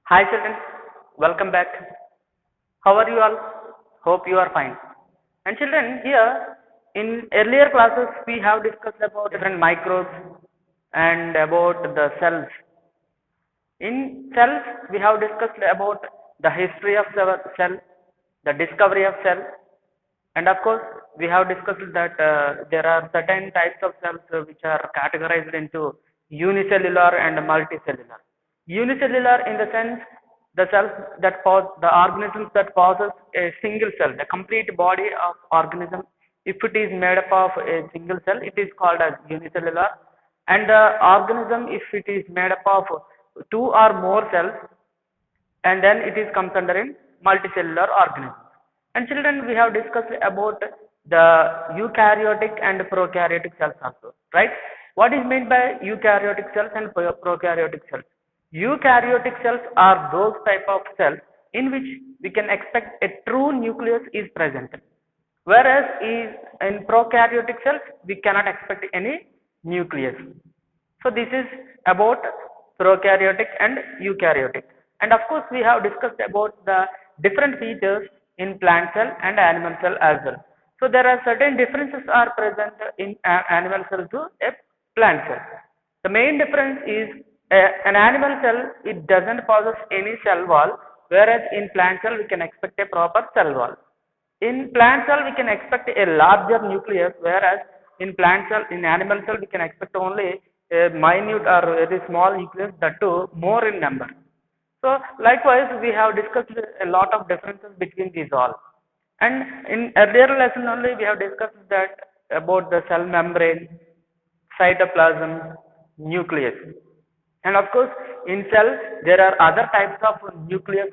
Hi children, welcome back. How are you all? Hope you are fine. And children, here in earlier classes we have discussed about different microbes and about the cells. In cells we have discussed about the history of the cell, the discovery of cell, and of course we have discussed that there are certain types of cells which are categorized into unicellular and multicellular. Unicellular in the sense the cells that the organisms that possess a single cell, the complete body of organism, if it is made up of a single cell, it is called as unicellular. And the organism, if it is made up of two or more cells, and then it is comes under in multicellular organism. And children, we have discussed about the eukaryotic and prokaryotic cells also, right? What is meant by eukaryotic cells and prokaryotic cells? Eukaryotic cells are those type of cells in which we can expect a true nucleus is present, whereas in prokaryotic cells we cannot expect any nucleus. So this is about prokaryotic and eukaryotic. And of course we have discussed about the different features in plant cell and animal cell as well. So there are certain differences are present in animal cell to a plant cell. The main difference is an animal cell, it doesn't possess any cell wall, whereas in plant cell we can expect a proper cell wall. In plant cell we can expect a larger nucleus, whereas in animal cell we can expect only a minute or very small nucleus, that too more in number. So likewise we have discussed a lot of differences between these all. And in earlier lesson only we have discussed that about the cell membrane, cytoplasm, nucleus. And of course, in cell, there are other types of nucleus,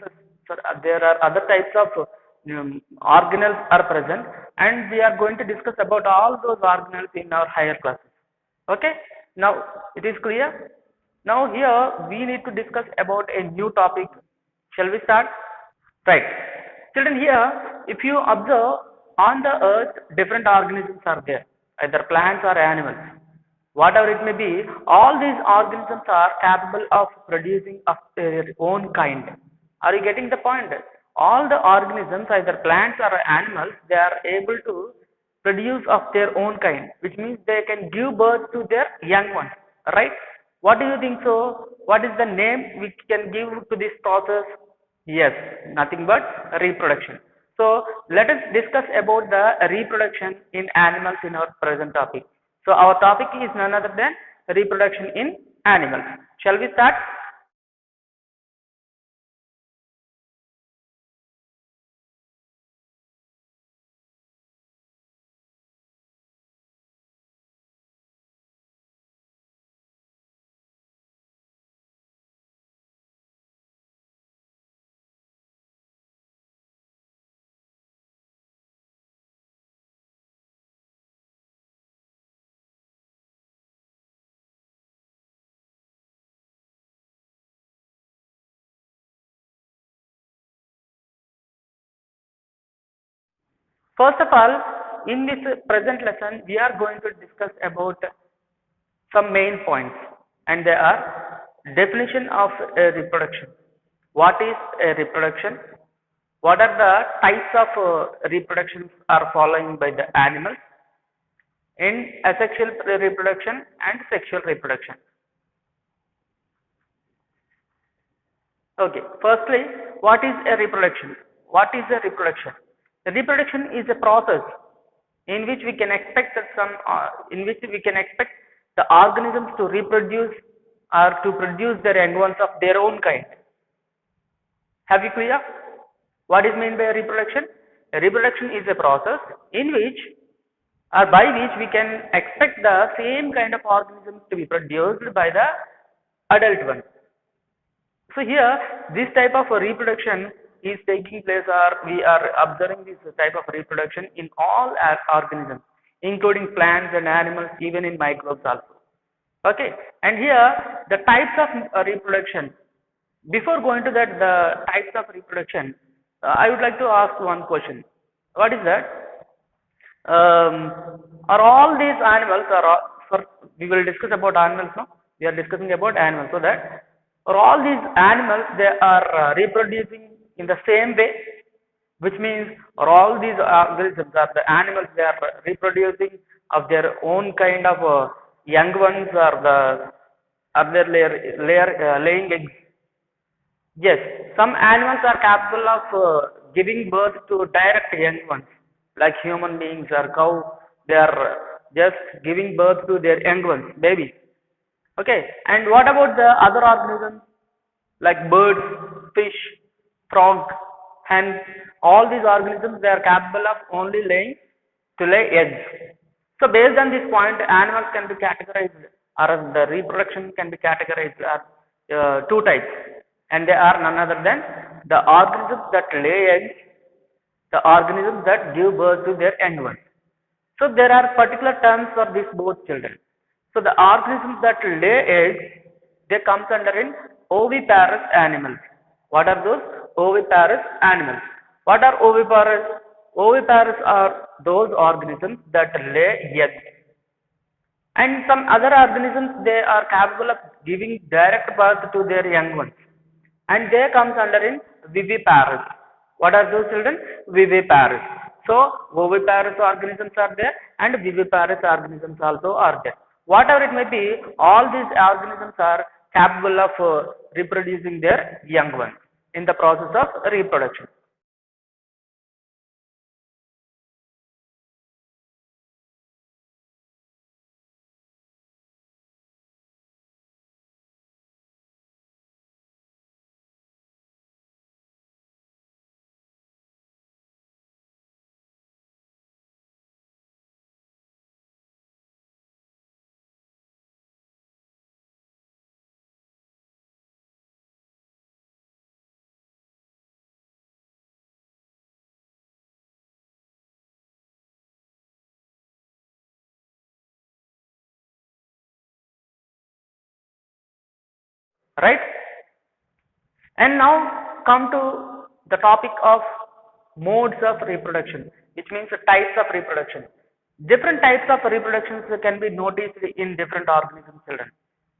there are other types of organelles are present, and we are going to discuss about all those organelles in our higher classes. Okay, now it is clear. Now here we need to discuss about a new topic. Shall we start? Right. Children, here, if you observe on the earth, different organisms are there, either plants or animals. Whatever it may be, all these organisms are capable of producing of their own kind. Are you getting the point? All the organisms, either plants or animals, they are able to produce of their own kind, which means they can give birth to their young ones, right? What do you think so? What is the name which can give to this process? Yes, nothing but reproduction. So let us discuss about the reproduction in animals in our present topic. So our topic is none other than reproduction in animals. Shall we start? First of all, in this present lesson, we are going to discuss about some main points, and they are definition of a reproduction. What is a reproduction? What are the types of reproductions are following by the animals in asexual reproduction and sexual reproduction? Okay, firstly, what is a reproduction? What is a reproduction? The reproduction is a process in which we can expect that in which we can expect the organisms to reproduce or to produce their young ones of their own kind. Have you clear? What is meant by reproduction? A reproduction is a process in which or by which we can expect the same kind of organisms to be produced by the adult one. So here, this type of reproduction is taking place, or we are observing this type of reproduction in all our organisms, including plants and animals, even in microbes also. Okay, and here the types of reproduction. Before going to that, the types of reproduction, I would like to ask one question. What is that? Are all these animals are all, for we will discuss about animals now. We are discussing about animals, so that or all these animals they are reproducing in the same way, which means or all these organisms are the animals they are reproducing of their own kind of young ones or the are they laying eggs. Yes, some animals are capable of giving birth to direct young ones, like human beings or cow. They are just giving birth to their young ones, babies. Okay, and what about the other organisms like birds, fish, frog, hens? All these organisms they are capable of only laying to lay eggs. So based on this point, animals can be categorized or the reproduction can be categorized as two types, and they are none other than the organisms that lay eggs, the organisms that give birth to their young ones. So there are particular terms for these both children. So the organisms that lay eggs, they comes under in oviparous animals. What are those? Oviparous animals. What are oviparous? Oviparous are those organisms that lay eggs. And some other organisms, they are capable of giving direct birth to their young ones. And they comes under in viviparous. What are those children? Viviparous. So, oviparous organisms are there and viviparous organisms also are there. Whatever it may be, all these organisms are capable of reproducing their young ones in the process of reproduction. Right? And now come to the topic of modes of reproduction, which means the types of reproduction. Different types of reproductions can be noticed in different organisms, children.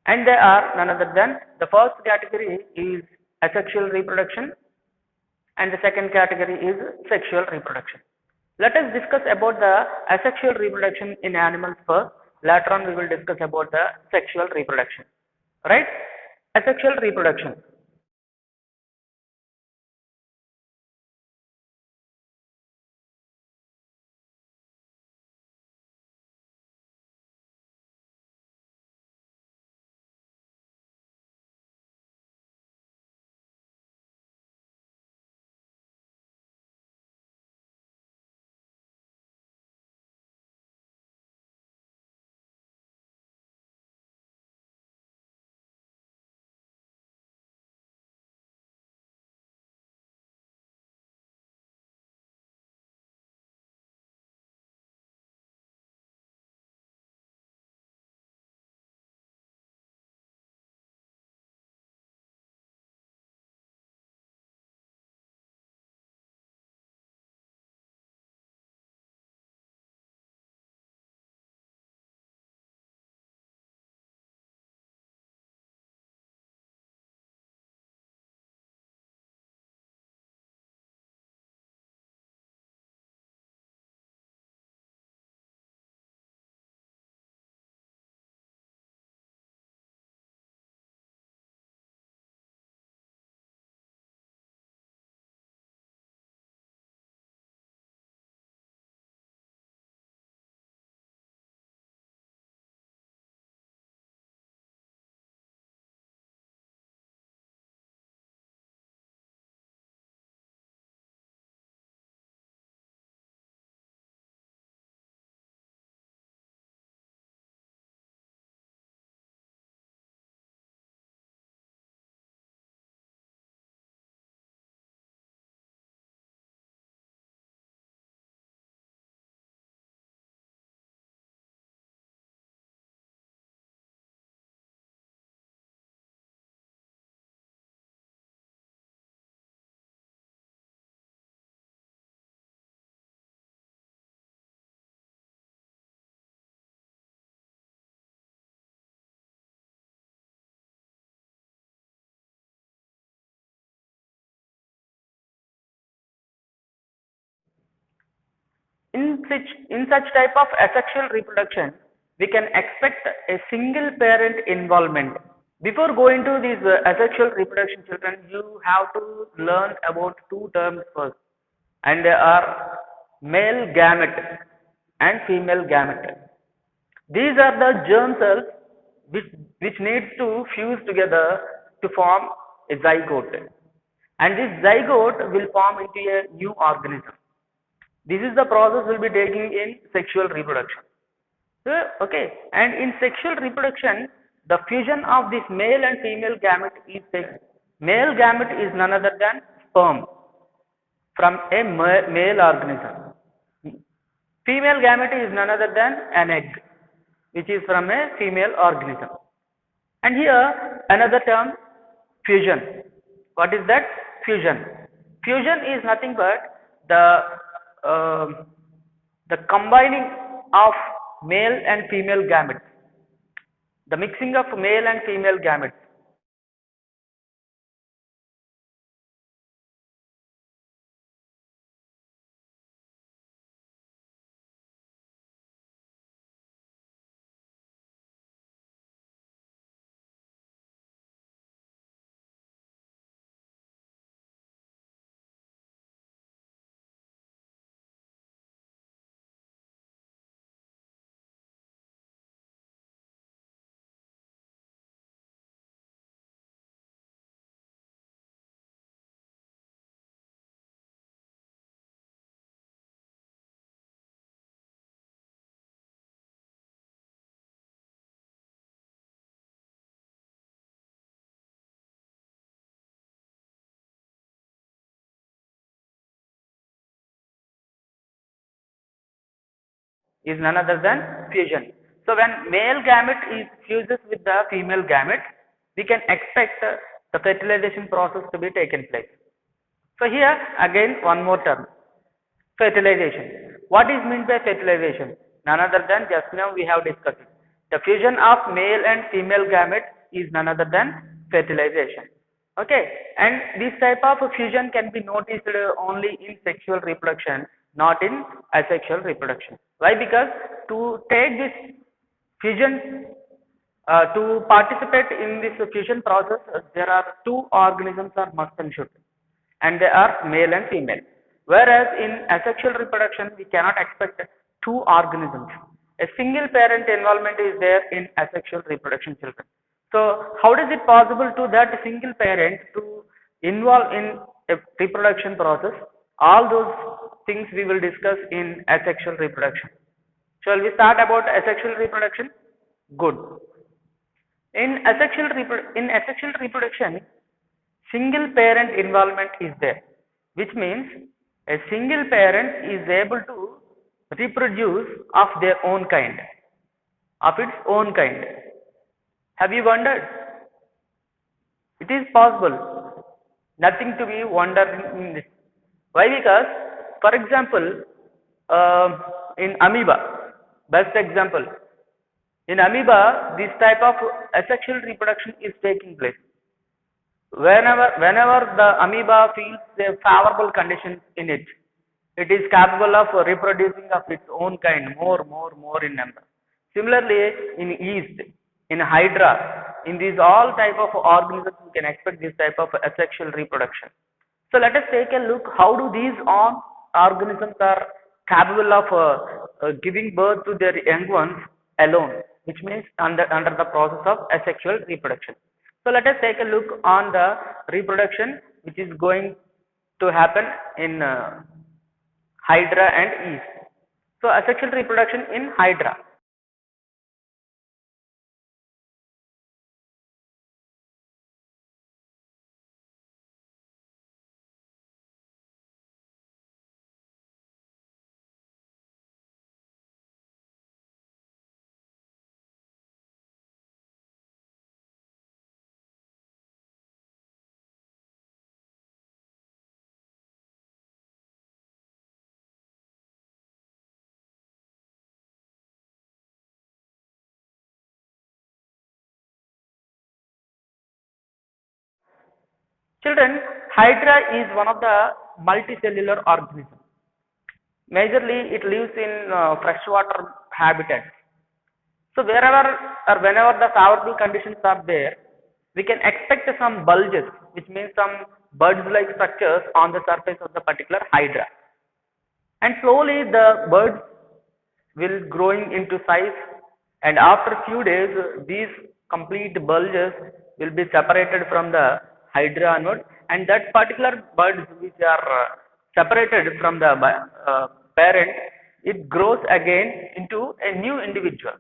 And they are none other than the first category is asexual reproduction and the second category is sexual reproduction. Let us discuss about the asexual reproduction in animals first. Later on we will discuss about the sexual reproduction. Right? Asexual reproduction. in such type of asexual reproduction, we can expect a single parent involvement. Before going to these asexual reproduction, children, you have to learn about two terms first, and they are male gamete and female gamete. These are the germ cells which, which needs to fuse together to form a zygote. And this zygote will form into a new organism. This is the process we'll be taking in sexual reproduction. Okay, and in sexual reproduction, the fusion of this male and female gamete is taken. Male gamete is none other than sperm from a male organism. Female gamete is none other than an egg, which is from a female organism. And here another term, fusion. What is that? Fusion. Fusion is nothing but uh, the combining of male and female gametes. The mixing of male and female gametes. Is none other than fusion. So when male gamete is fuses with the female gamete, we can expect the fertilization process to be taken place. So here again one more term, fertilization. What is meant by fertilization? None other than just now we have discussed it. The fusion of male and female gamete is none other than fertilization. Okay, and this type of fusion can be noticed only in sexual reproduction, not in asexual reproduction. Why? Because to take this fusion, to participate in this fusion process, there are two organisms are must and should, and they are male and female. Whereas in asexual reproduction, we cannot expect two organisms. A single parent involvement is there in asexual reproduction, children. So how is it possible to that single parent to involve in a reproduction process? All those things we will discuss in asexual reproduction. Shall we start about asexual reproduction? Good. In asexual reproduction, single parent involvement is there, which means a single parent is able to reproduce of their own kind, of its own kind. Have you wondered? It is possible. Nothing to be wondered in this. Why? Because, for example, in amoeba, best example, in amoeba, this type of asexual reproduction is taking place. Whenever the amoeba feels the favorable conditions in it, it is capable of reproducing of its own kind, more in number. Similarly, in yeast, in hydra, in these all type of organisms, we can expect this type of asexual reproduction. So let us take a look how do these all organisms are capable of giving birth to their young ones alone, which means under the process of asexual reproduction. So let us take a look on the reproduction which is going to happen in hydra and yeast. So asexual reproduction in hydra. Children, hydra is one of the multicellular organisms. Majorly it lives in freshwater habitats. So wherever or whenever the favorable conditions are there, we can expect some bulges, which means some buds-like structures on the surface of the particular hydra. And slowly the birds will growing into size, and after few days these complete bulges will be separated from the hydra onward, and that particular buds which are separated from the parent, it grows again into a new individual.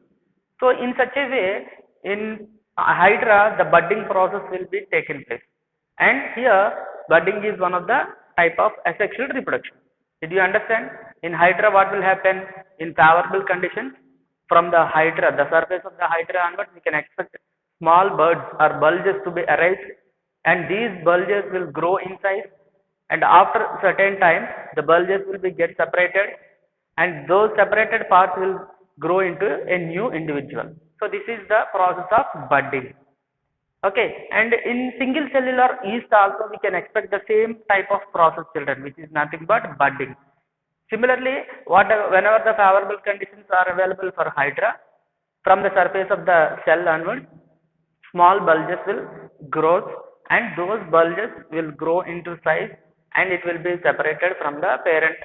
So in such a way, in hydra the budding process will be taken place, and here budding is one of the type of asexual reproduction. Did you understand? In hydra what will happen? In favorable conditions, from the hydra, the surface of the hydra onwards, we can expect small buds or bulges to be arise, and these bulges will grow in size, and after certain time the bulges will be get separated, and those separated parts will grow into a new individual. So this is the process of budding. Okay, and in single cellular yeast also we can expect the same type of process, children, which is nothing but budding. Similarly, whenever the favorable conditions are available for hydra, from the surface of the cell onwards, small bulges will grow, and those bulges will grow into size, and it will be separated from the parent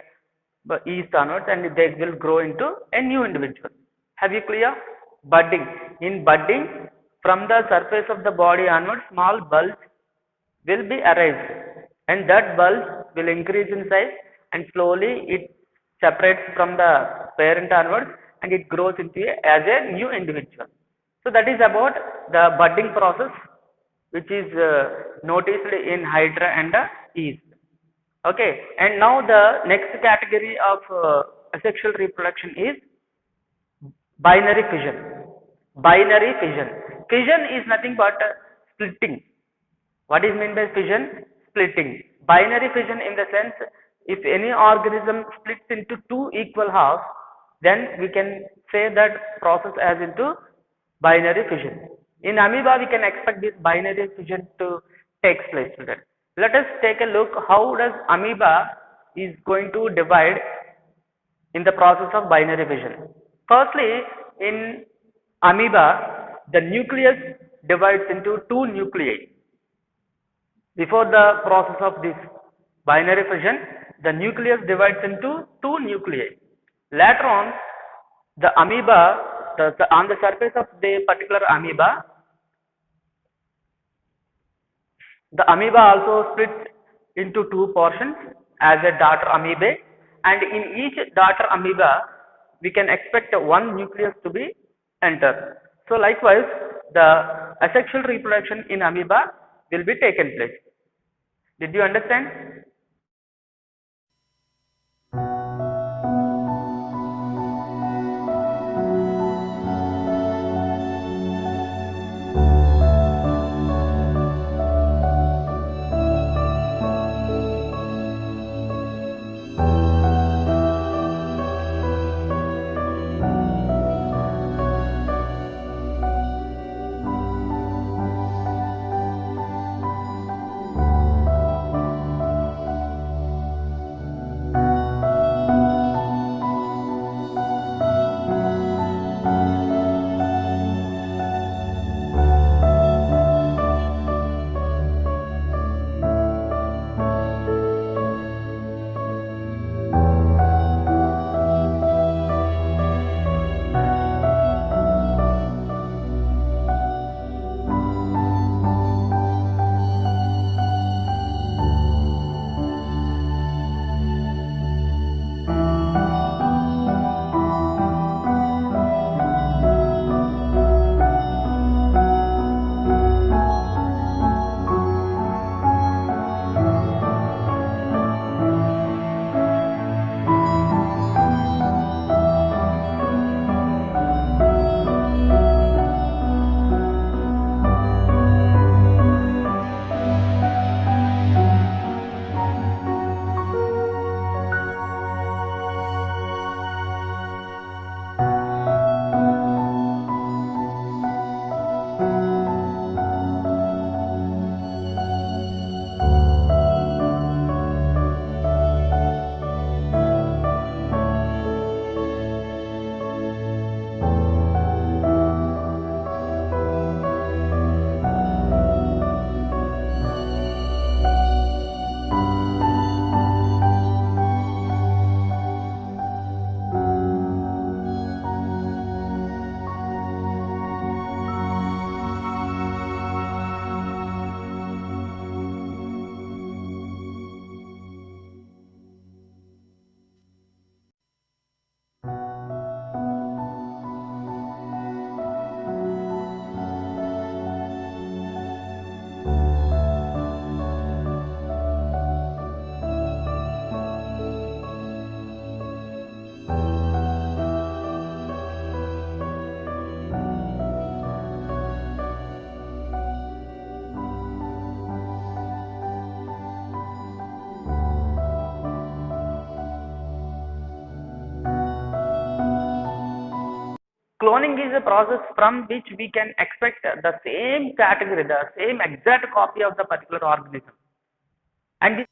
yeast onwards, and they will grow into a new individual. Have you clear? Budding. In budding, from the surface of the body onwards, small bulbs will be arise, and that bulb will increase in size, and slowly it separates from the parent onwards, and it grows into as a new individual. So that is about the budding process, which is noticed in hydra and yeast. Okay, and now the next category of asexual reproduction is binary fission. Binary fission. Fission is nothing but splitting. What is meant by fission? Splitting. Binary fission in the sense, if any organism splits into two equal halves, then we can say that process as into binary fission. In amoeba, we can expect this binary fission to take place. Let us take a look how does amoeba is going to divide in the process of binary fission. Firstly, in amoeba, the nucleus divides into two nuclei. Before the process of this binary fission, the nucleus divides into two nuclei. Later on, the amoeba, on the surface of the particular amoeba, the amoeba also splits into two portions as a daughter amoeba, and in each daughter amoeba, we can expect one nucleus to be entered. So likewise, the asexual reproduction in amoeba will be taken place. Did you understand? cloning is a process from which we can expect the same category, the same exact copy of the particular organism. And this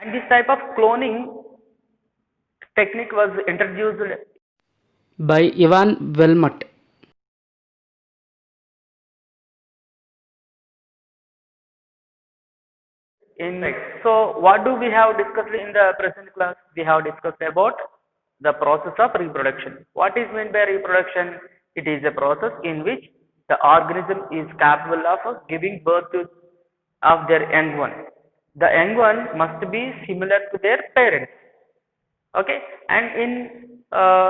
and this type of cloning technique was introduced by Ivan Wilmot. in. So what do we have discussed in the present class? We have discussed about the process of reproduction. What is meant by reproduction? It is a process in which the organism is capable of giving birth to of their young one. The young one must be similar to their parents. Okay, and in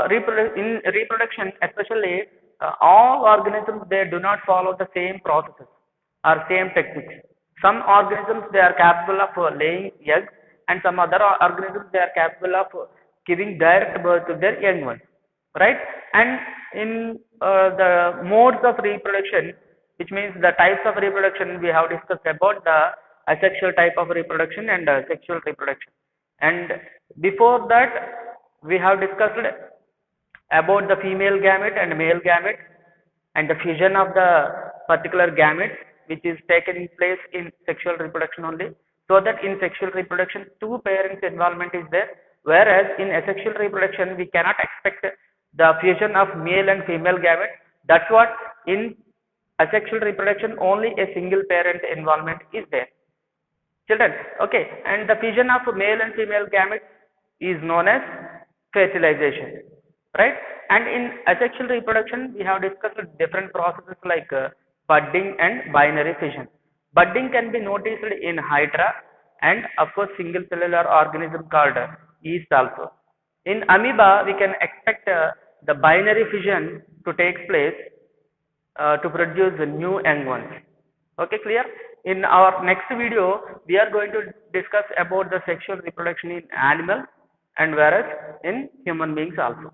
reproduction especially, all organisms, they do not follow the same processes or same techniques. Some organisms, they are capable of laying eggs, and some other organisms, they are capable of giving direct birth to their young ones, right? And in the modes of reproduction, which means the types of reproduction, we have discussed about the asexual type of reproduction and sexual reproduction. And before that, we have discussed about the female gamete and male gamete and the fusion of the particular gamete, which is taken place in sexual reproduction only. So that in sexual reproduction, two parents involvement is there, whereas in asexual reproduction, we cannot expect the fusion of male and female gamete. That's what in asexual reproduction, only a single parent involvement is there. Children, okay, and the fusion of male and female gametes is known as fertilization, right? And in asexual reproduction, we have discussed different processes like budding and binary fission. Budding can be noticed in hydra and of course single cellular organism called yeast also. In amoeba, we can expect the binary fission to take place to produce new young ones. Okay, clear? In our next video, we are going to discuss about the sexual reproduction in animals and whereas in human beings also.